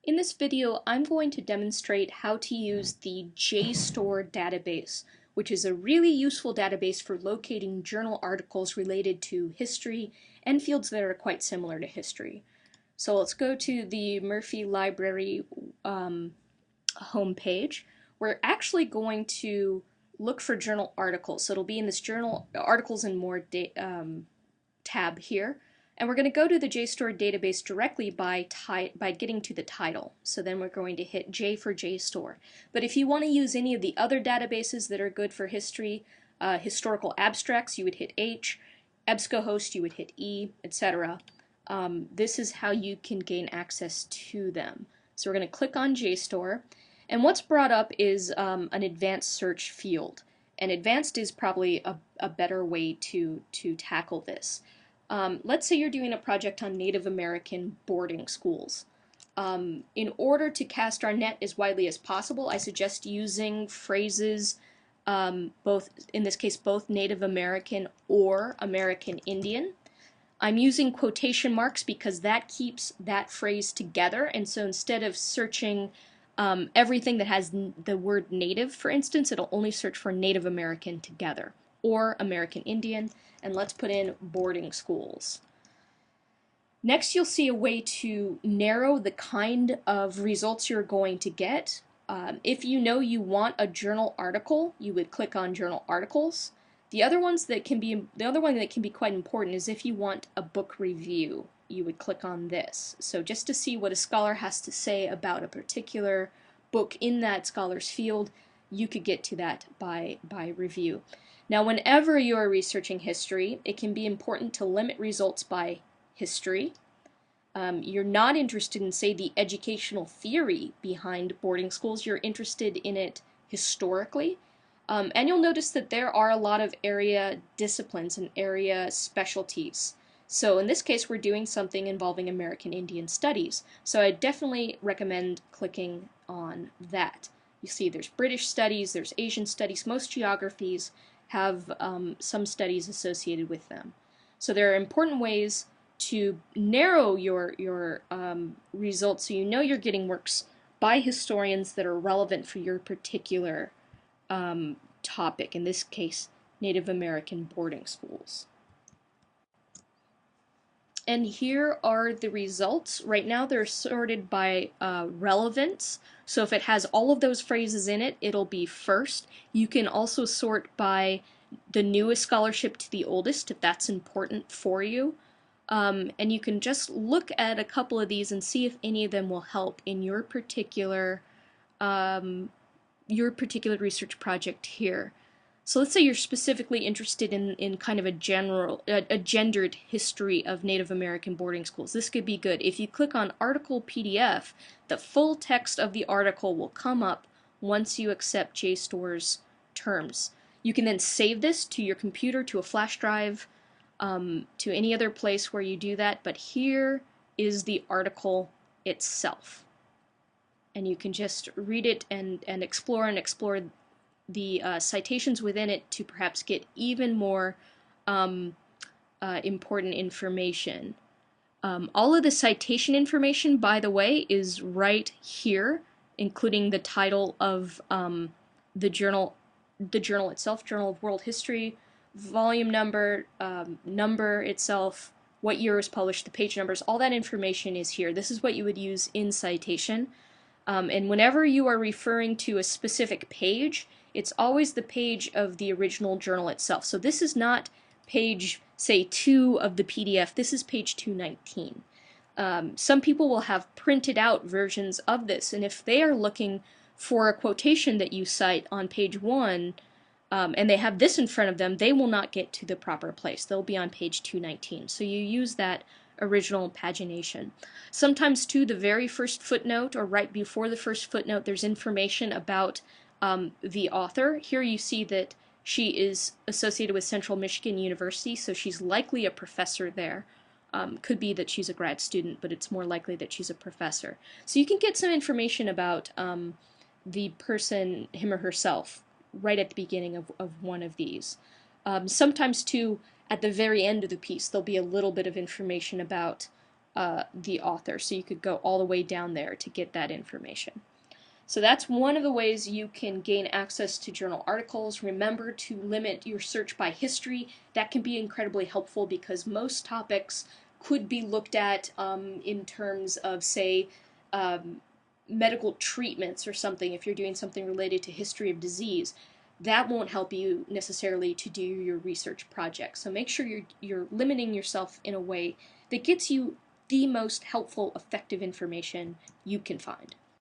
In this video, I'm going to demonstrate how to use the JSTOR database, which is a really useful database for locating journal articles related to history and fields that are quite similar to history. So let's go to the Murphy Library homepage. We're actually going to look for journal articles. So it'll be in this journal articles and more tab here. And we're going to go to the JSTOR database directly by getting to the title. So then we're going to hit J for JSTOR. But if you want to use any of the other databases that are good for history, historical abstracts, you would hit H, EBSCOhost, you would hit E, etc. This is how you can gain access to them. So we're going to click on JSTOR. And what's brought up is an advanced search field. And advanced is probably a better way to tackle this. Let's say you're doing a project on Native American boarding schools. In order to cast our net as widely as possible, I suggest using phrases, both in this case, both Native American or American Indian. I'm using quotation marks because that keeps that phrase together, and so instead of searching everything that has the word Native, for instance, it'll only search for Native American together, or American Indian, and let's put in boarding schools. Next, you'll see a way to narrow the kind of results you're going to get. If you know you want a journal article, you would click on Journal Articles. The other one that can be quite important is if you want a book review, you would click on this. So just to see what a scholar has to say about a particular book in that scholar's field, you could get to that by review. Now, whenever you are researching history, it can be important to limit results by history. You're not interested in, say, the educational theory behind boarding schools. You're interested in it historically. And you'll notice that there are a lot of area disciplines and area specialties. So in this case, we're doing something involving American Indian studies. So I definitely recommend clicking on that. You see there's British studies, there's Asian studies, most geographies have some studies associated with them. So there are important ways to narrow your results so you know you're getting works by historians that are relevant for your particular topic, in this case, Native American boarding schools. And here are the results. Right now they're sorted by relevance. So if it has all of those phrases in it, it'll be first. You can also sort by the newest scholarship to the oldest if that's important for you. And you can just look at a couple of these and see if any of them will help in your particular research project here. So let's say you're specifically interested in kind of a gendered history of Native American boarding schools. This could be good. If you click on Article PDF, the full text of the article will come up once you accept JSTOR's terms. You can then save this to your computer, to a flash drive, to any other place where you do that, but here is the article itself. And you can just read it and explore the citations within it to perhaps get even more important information. All of the citation information, by the way, is right here, including the title of the journal itself, Journal of World History, volume number, number itself, what year was published, the page numbers, all that information is here. This is what you would use in citation. And whenever you are referring to a specific page, it's always the page of the original journal itself. So this is not page, say, 2 of the PDF. This is page 219. Some people will have printed out versions of this, and if they are looking for a quotation that you cite on page 1, and they have this in front of them, they will not get to the proper place. They'll be on page 219. So you use that original pagination. Sometimes, too, the very first footnote or right before the first footnote, there's information about the author. Here you see that she is associated with Central Michigan University, so she's likely a professor there. Could be that she's a grad student, but it's more likely that she's a professor. So you can get some information about the person, him or herself, right at the beginning of one of these. Sometimes, too, at the very end of the piece, there'll be a little bit of information about the author. So you could go all the way down there to get that information. So that's one of the ways you can gain access to journal articles. Remember to limit your search by history. That can be incredibly helpful because most topics could be looked at in terms of, say, medical treatments or something. If you're doing something related to history of disease, that won't help you necessarily to do your research project. So make sure you're limiting yourself in a way that gets you the most helpful, effective information you can find.